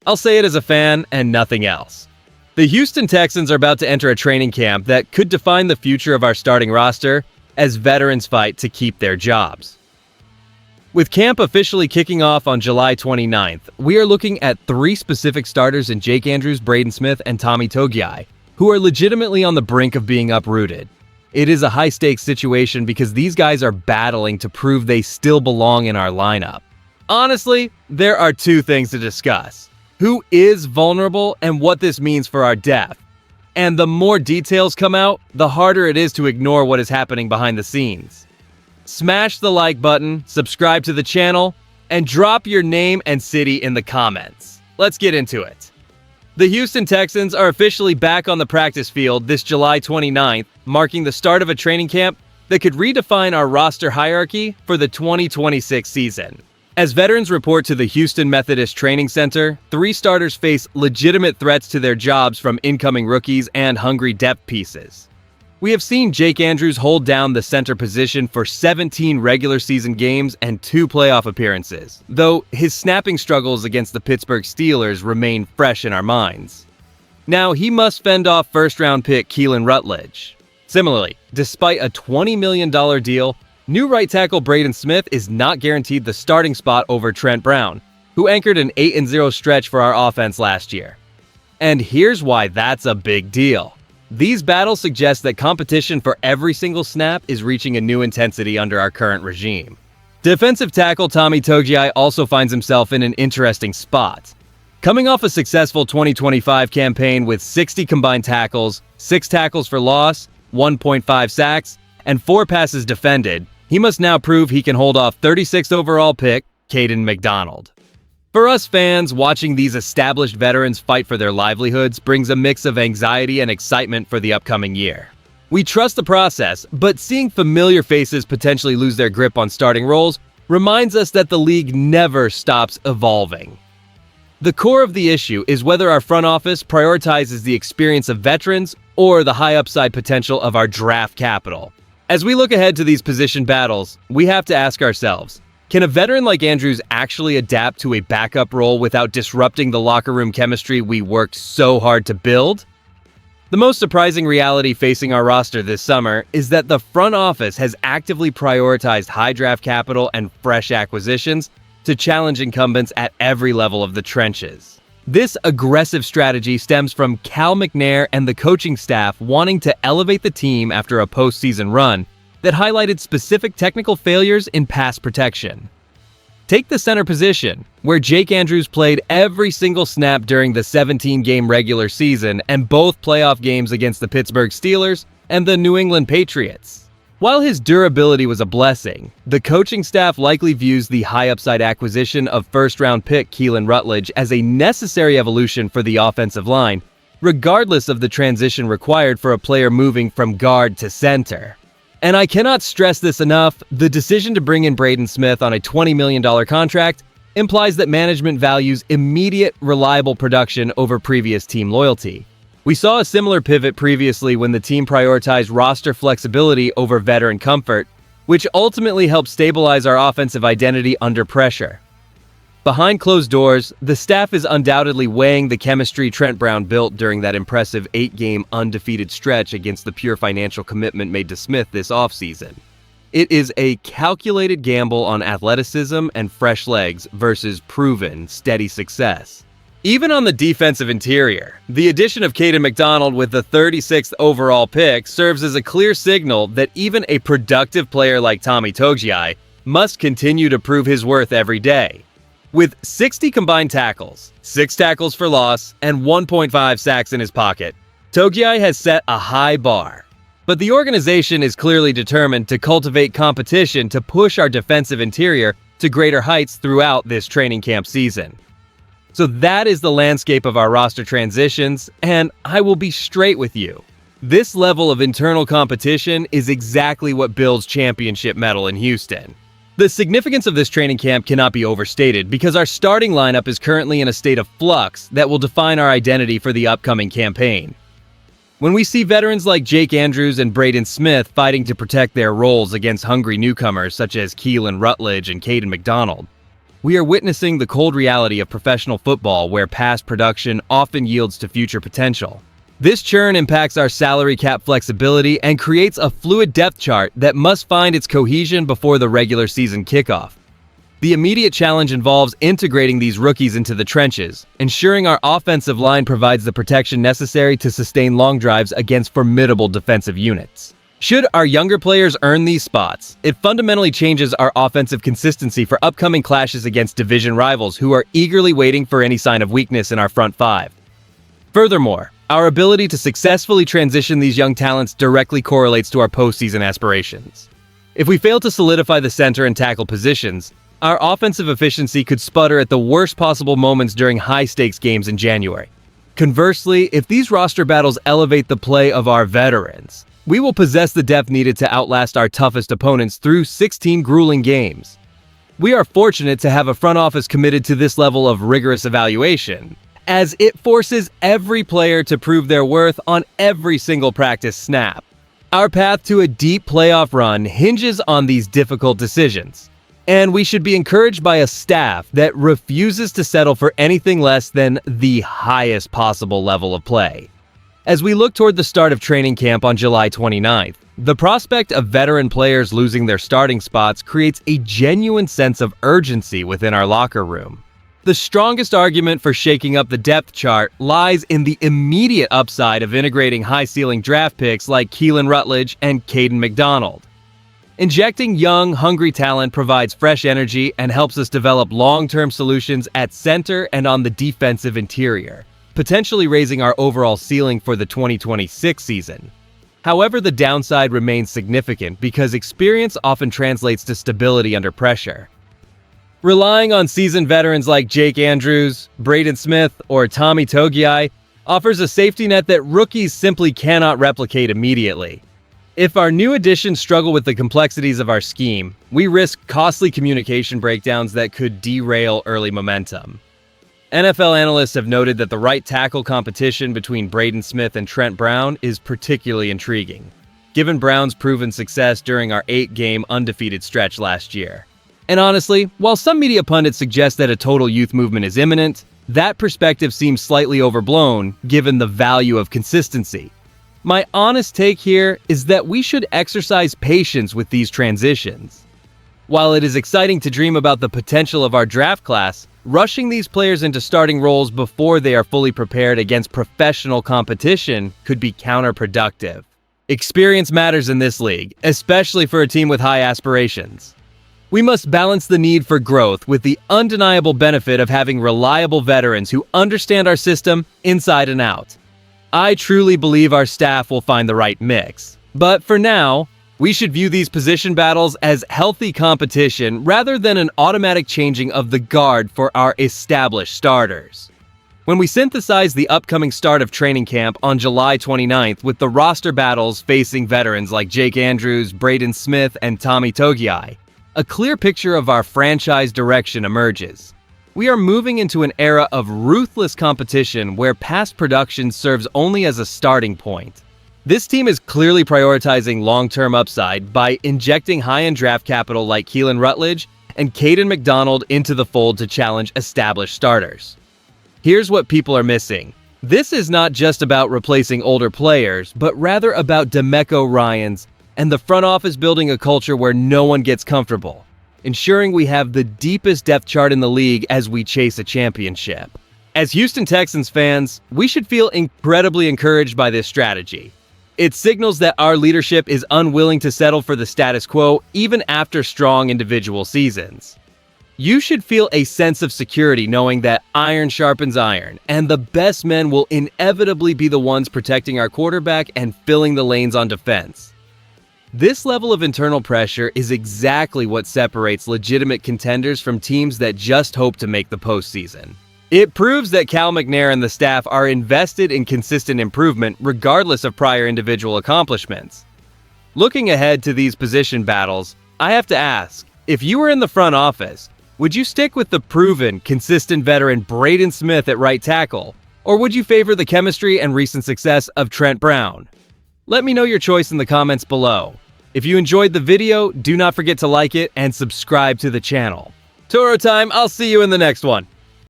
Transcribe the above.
I'll say it as a fan and nothing else. The Houston Texans are about to enter a training camp that could define the future of our starting roster as veterans fight to keep their jobs. With camp officially kicking off on July 29th, we are looking at 3 specific starters in Jake Andrews, Braden Smith, and Tommy Togiai, who are legitimately on the brink of being uprooted. It is a high-stakes situation because these guys are battling to prove they still belong in our lineup. Honestly, there are 2 things to discuss: who is vulnerable and what this means for our depth. And the more details come out, the harder it is to ignore what is happening behind the scenes. Smash the like button, subscribe to the channel, and drop your name and city in the comments. Let's get into it. The Houston Texans are officially back on the practice field this July 29th, marking the start of a training camp that could redefine our roster hierarchy for the 2026 season. As veterans report to the Houston Methodist Training Center, 3 starters face legitimate threats to their jobs from incoming rookies and hungry depth pieces. We have seen Jake Andrews hold down the center position for 17 regular season games and 2 playoff appearances, though his snapping struggles against the Pittsburgh Steelers remain fresh in our minds. Now, he must fend off first-round pick Keelan Rutledge. Similarly, despite a $20 million deal, new right tackle Braden Smith is not guaranteed the starting spot over Trent Brown, who anchored an 8-0 stretch for our offense last year. And here's why that's a big deal. These battles suggest that competition for every single snap is reaching a new intensity under our current regime. Defensive tackle Tommy Togiai also finds himself in an interesting spot. Coming off a successful 2025 campaign with 60 combined tackles, 6 tackles for loss, 1.5 sacks, and 4 passes defended, he must now prove he can hold off 36th overall pick Caden McDonald. For us fans, watching these established veterans fight for their livelihoods brings a mix of anxiety and excitement for the upcoming year. We trust the process, but seeing familiar faces potentially lose their grip on starting roles reminds us that the league never stops evolving. The core of the issue is whether our front office prioritizes the experience of veterans or the high upside potential of our draft capital. As we look ahead to these position battles, we have to ask ourselves, can a veteran like Andrews actually adapt to a backup role without disrupting the locker room chemistry we worked so hard to build? The most surprising reality facing our roster this summer is that the front office has actively prioritized high draft capital and fresh acquisitions to challenge incumbents at every level of the trenches. This aggressive strategy stems from Mcnair and the coaching staff wanting to elevate the team after a postseason run that highlighted specific technical failures in pass protection. Take the center position, where Jake Andrews played every single snap during the 17-game regular season and both playoff games against the Pittsburgh Steelers and the New England Patriots. While his durability was a blessing, the coaching staff likely views the high-upside acquisition of first-round pick Keelan Rutledge as a necessary evolution for the offensive line, regardless of the transition required for a player moving from guard to center. And I cannot stress this enough, the decision to bring in Braden Smith on a $20 million contract implies that management values immediate, reliable production over previous team loyalty. We saw a similar pivot previously when the team prioritized roster flexibility over veteran comfort, which ultimately helped stabilize our offensive identity under pressure. Behind closed doors, the staff is undoubtedly weighing the chemistry Trent Brown built during that impressive 8-game undefeated stretch against the pure financial commitment made to Smith this offseason. It is a calculated gamble on athleticism and fresh legs versus proven, steady success. Even on the defensive interior, the addition of Caden McDonald with the 36th overall pick serves as a clear signal that even a productive player like Tommy Togiai must continue to prove his worth every day. With 60 combined tackles, 6 tackles for loss, and 1.5 sacks in his pocket, Togiai has set a high bar. But the organization is clearly determined to cultivate competition to push our defensive interior to greater heights throughout this training camp season. So that is the landscape of our roster transitions, and I will be straight with you. This level of internal competition is exactly what builds championship mettle in Houston. The significance of this training camp cannot be overstated because our starting lineup is currently in a state of flux that will define our identity for the upcoming campaign. When we see veterans like Jake Andrews and Braden Smith fighting to protect their roles against hungry newcomers such as Keelan Rutledge and Caden McDonald, We are witnessing the cold reality of professional football where past production often yields to future potential. This churn impacts our salary cap flexibility and creates a fluid depth chart that must find its cohesion before the regular season kickoff. The immediate challenge involves integrating these rookies into the trenches, ensuring our offensive line provides the protection necessary to sustain long drives against formidable defensive units. Should our younger players earn these spots, it fundamentally changes our offensive consistency for upcoming clashes against division rivals who are eagerly waiting for any sign of weakness in our front five. Furthermore, our ability to successfully transition these young talents directly correlates to our postseason aspirations. If we fail to solidify the center and tackle positions, our offensive efficiency could sputter at the worst possible moments during high-stakes games in January. Conversely, if these roster battles elevate the play of our veterans, we will possess the depth needed to outlast our toughest opponents through 16 grueling games. We are fortunate to have a front office committed to this level of rigorous evaluation, as it forces every player to prove their worth on every single practice snap. Our path to a deep playoff run hinges on these difficult decisions, and we should be encouraged by a staff that refuses to settle for anything less than the highest possible level of play. As we look toward the start of training camp on July 29th, the prospect of veteran players losing their starting spots creates a genuine sense of urgency within our locker room. The strongest argument for shaking up the depth chart lies in the immediate upside of integrating high-ceiling draft picks like Keelan Rutledge and Caden McDonald. Injecting young, hungry talent provides fresh energy and helps us develop long-term solutions at center and on the defensive interior, potentially raising our overall ceiling for the 2026 season. However, the downside remains significant because experience often translates to stability under pressure. Relying on seasoned veterans like Jake Andrews, Braden Smith, or Tommy Togiai offers a safety net that rookies simply cannot replicate immediately. If our new additions struggle with the complexities of our scheme, we risk costly communication breakdowns that could derail early momentum. NFL analysts have noted that the right tackle competition between Braden Smith and Trent Brown is particularly intriguing, given Brown's proven success during our 8-game undefeated stretch last year. And honestly, while some media pundits suggest that a total youth movement is imminent, that perspective seems slightly overblown given the value of consistency. My honest take here is that we should exercise patience with these transitions. While it is exciting to dream about the potential of our draft class, rushing these players into starting roles before they are fully prepared against professional competition could be counterproductive. Experience matters in this league, especially for a team with high aspirations. We must balance the need for growth with the undeniable benefit of having reliable veterans who understand our system inside and out. I truly believe our staff will find the right mix. But for now, we should view these position battles as healthy competition rather than an automatic changing of the guard for our established starters. When we synthesize the upcoming start of training camp on July 29th with the roster battles facing veterans like Jake Andrews, Braden Smith, and Tommy Togiai, a clear picture of our franchise direction emerges. We are moving into an era of ruthless competition where past production serves only as a starting point. This team is clearly prioritizing long-term upside by injecting high-end draft capital like Keelan Rutledge and Caden McDonald into the fold to challenge established starters. Here's what people are missing. This is not just about replacing older players, but rather about DeMeco Ryans and the front office building a culture where no one gets comfortable, ensuring we have the deepest depth chart in the league as we chase a championship. As Houston Texans fans, we should feel incredibly encouraged by this strategy. It signals that our leadership is unwilling to settle for the status quo even after strong individual seasons. You should feel a sense of security knowing that iron sharpens iron, and the best men will inevitably be the ones protecting our quarterback and filling the lanes on defense. This level of internal pressure is exactly what separates legitimate contenders from teams that just hope to make the postseason. It proves that Mcnair and the staff are invested in consistent improvement regardless of prior individual accomplishments. Looking ahead to these position battles, I have to ask, if you were in the front office, would you stick with the proven, consistent veteran Braden Smith at right tackle, or would you favor the chemistry and recent success of Trent Brown? Let me know your choice in the comments below. If you enjoyed the video, do not forget to like it and subscribe to the channel. Toro time, I'll see you in the next one.